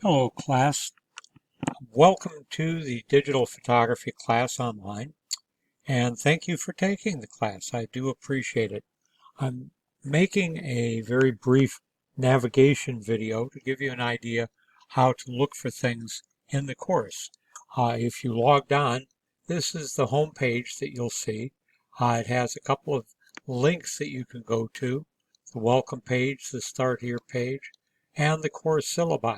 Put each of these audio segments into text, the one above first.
Hello class, welcome to the digital photography class online and thank you for taking the class. I do appreciate it. I'm making a very brief navigation video to give you an idea how to look for things in the course. If you logged on, this is the home page that you'll see. It has a couple of links that you can go to, the welcome page, the start here page, and the course syllabi.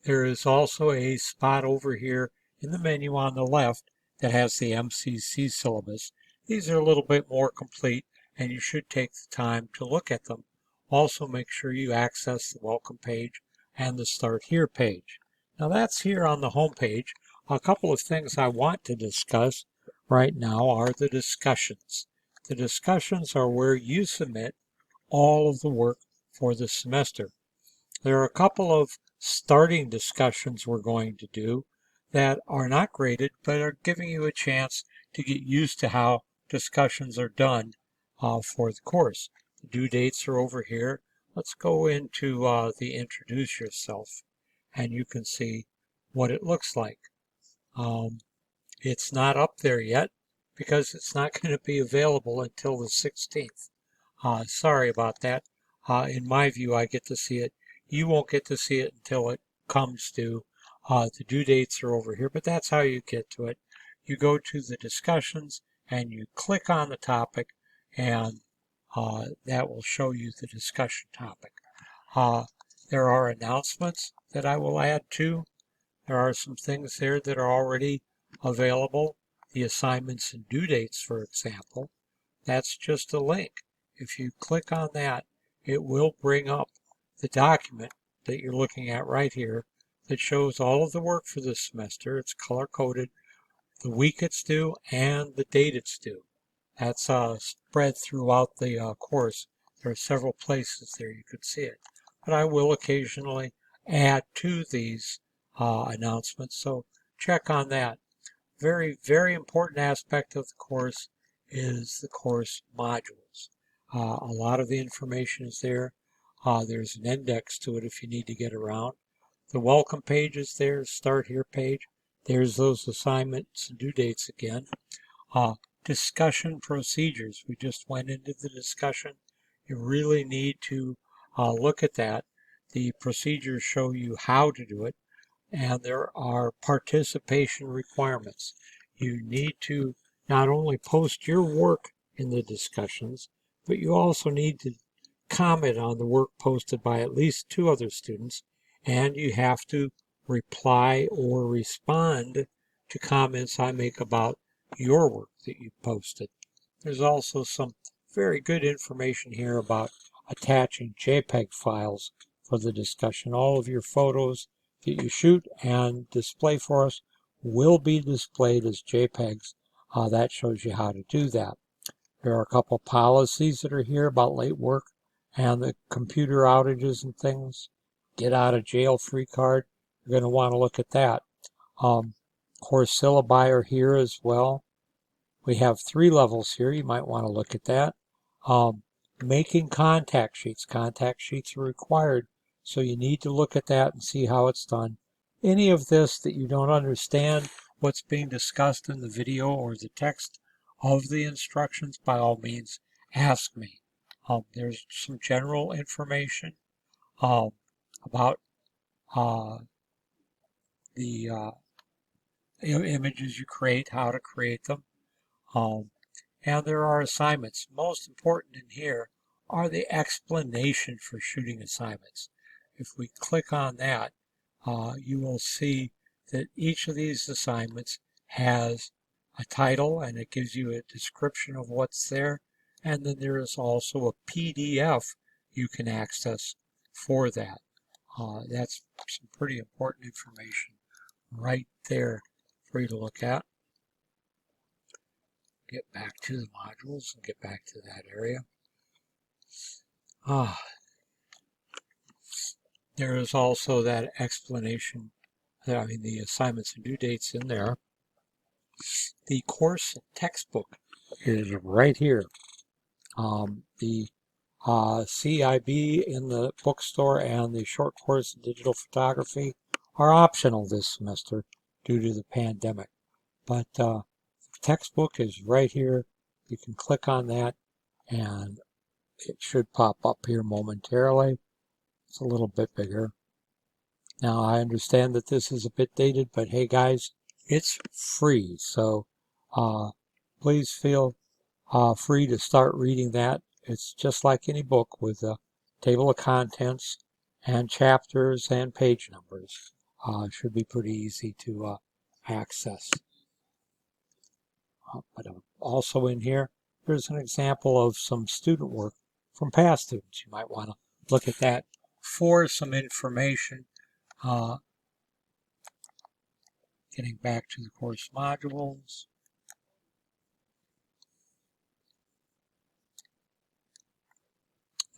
There is also a spot over here in the menu on the left that has the MCC syllabus. These are a little bit more complete and you should take the time to look at them. Also make sure you access the welcome page and the start here page. Now that's here on the home page. A couple of things I want to discuss right now are the discussions. The discussions are where you submit all of the work for the semester. There are a couple of starting discussions we're going to do that are not graded, but are giving you a chance to get used to how discussions are done for the course. The due dates are over here. Let's go into the introduce yourself and you can see what it looks like. It's not up there yet because it's not going to be available until the 16th. Sorry about that. In my view, I get to see it. You won't get to see it until it comes due. The due dates are over here, but that's how you get to it. You go to the discussions and you click on the topic, and that will show you the discussion topic. There are announcements that I will add to. There are some things there that are already available. The assignments and due dates, for example. That's just a link. If you click on that, it will bring up the document that you're looking at right here that shows all of the work for this semester. It's color-coded, the week it's due, and the date it's due. That's spread throughout the course. There are several places there you could see it. But I will occasionally add to these announcements, so check on that. Very, very important aspect of the course is the course modules. A lot of the information is there. There's an index to it if you need to get around. The welcome page is there, start here page. There's those assignments and due dates again. Discussion procedures. We just went into the discussion. You really need to look at that. The procedures show you how to do it, and there are participation requirements. You need to not only post your work in the discussions, but you also need to comment on the work posted by at least 2 other students, and you have to reply or respond to comments I make about your work that you posted. There's also some very good information here about attaching JPEG files for the discussion. All of your photos that you shoot and display for us will be displayed as JPEGs. That shows you how to do that. There are a couple policies that are here about late work and the computer outages and things. Get out of jail free card. You're going to want to look at that. Course syllabi are here as well. We have 3 levels here. You might want to look at that. Making contact sheets. Contact sheets are required, so you need to look at that and see how it's done. Any of this that you don't understand what's being discussed in the video or the text of the instructions, by all means, ask me. There's some general information about the images you create, how to create them. And there are assignments. Most important in here are the explanation for shooting assignments. If we click on that, you will see that each of these assignments has a title and it gives you a description of what's there. And then there is also a PDF you can access for that. That's some pretty important information right there for you to look at. Get back to the modules and get back to that area. There is also that explanation, the assignments and due dates in there. The course textbook is right here. The CIB in the bookstore and the short course in digital photography are optional this semester due to the pandemic. But the textbook is right here. You can click on that and it should pop up here momentarily. It's a little bit bigger. Now I understand that this is a bit dated, but hey guys, it's free. So please feel free to start reading that. It's just like any book with a table of contents and chapters and page numbers. Should be pretty easy to access. But also in here, there's an example of some student work from past students. You might want to look at that for some information. Getting back to the course modules.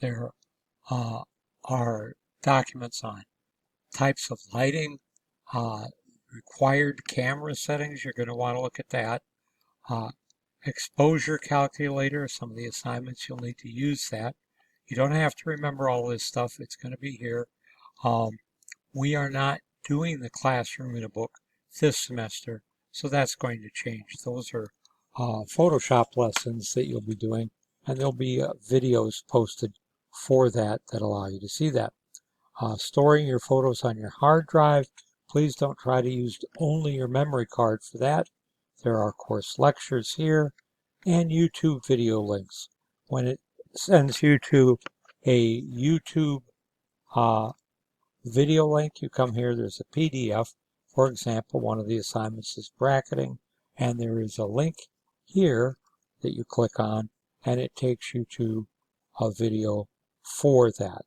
There are documents on types of lighting, required camera settings. You're going to want to look at that. Exposure calculator, some of the assignments you'll need to use that. You don't have to remember all this stuff. It's going to be here. We are not doing the classroom in a book this semester, so that's going to change. Those are Photoshop lessons that you'll be doing, and there'll be videos posted for that allow you to see that. Storing your photos on your hard drive, please don't try to use only your memory card for that. There are course lectures here and YouTube video links. When it sends you to a YouTube video link, you come here, there's a PDF. For example, one of the assignments is bracketing, and there is a link here that you click on, and it takes you to a video for that.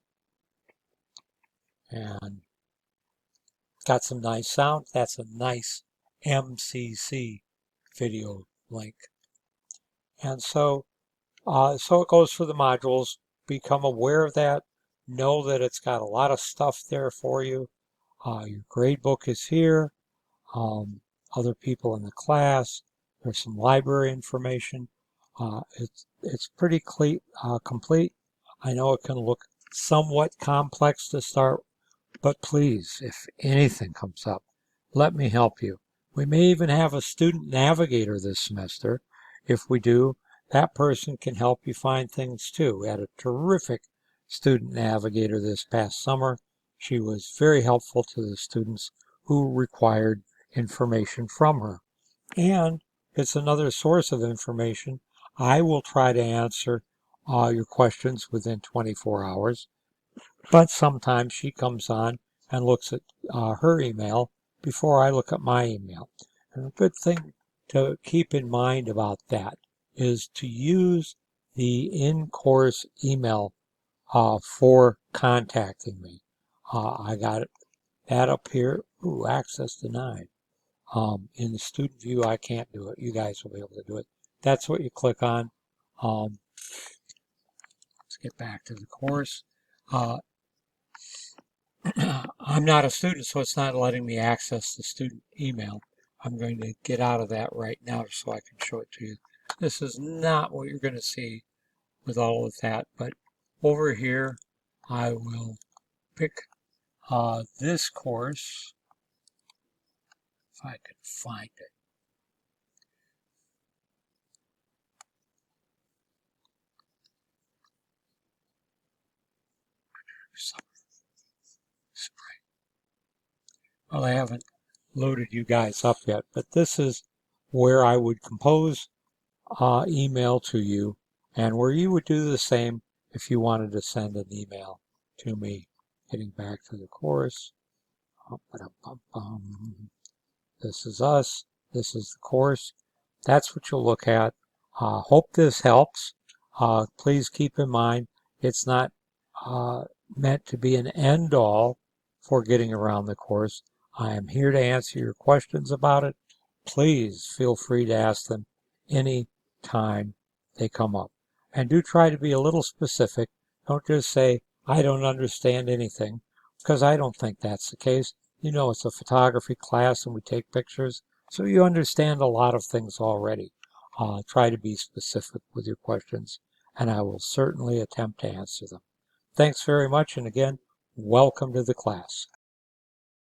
And got some nice sound. That's a nice MCC video link. And so it goes for the modules. Become aware of that. Know that it's got a lot of stuff there for you. Your grade book is here. Other people in the class. There's some library information. It's pretty complete. I know it can look somewhat complex to start, but please, if anything comes up, let me help you. We may even have a student navigator this semester. If we do, that person can help you find things too. We had a terrific student navigator this past summer. She was very helpful to the students who required information from her. And it's another source of information. I will try to answer your questions within 24 hours, but sometimes she comes on and looks at her email before I look at my email. And a good thing to keep in mind about that is to use the in-course email for contacting me. I got that up here. Ooh, access denied. In the student view, I can't do it. You guys will be able to do it. That's what you click on. Let's get back to the course. I'm not a student, so it's not letting me access the student email. I'm going to get out of that right now so I can show it to you. This is not what you're going to see with all of that, but over here I will pick this course, if I can find it. Spring. Well, I haven't loaded you guys up yet, but this is where I would compose email to you, and where you would do the same if you wanted to send an email to me. Getting back to the course. This is us. This is the course. That's what you'll look at. Hope this helps. Please keep in mind it's not meant to be an end-all for getting around the course. I am here to answer your questions about it. Please feel free to ask them any time they come up. And do try to be a little specific. Don't just say, I don't understand anything, because I don't think that's the case. You know, it's a photography class and we take pictures, so you understand a lot of things already. Try to be specific with your questions, and I will certainly attempt to answer them. Thanks very much, and again, welcome to the class.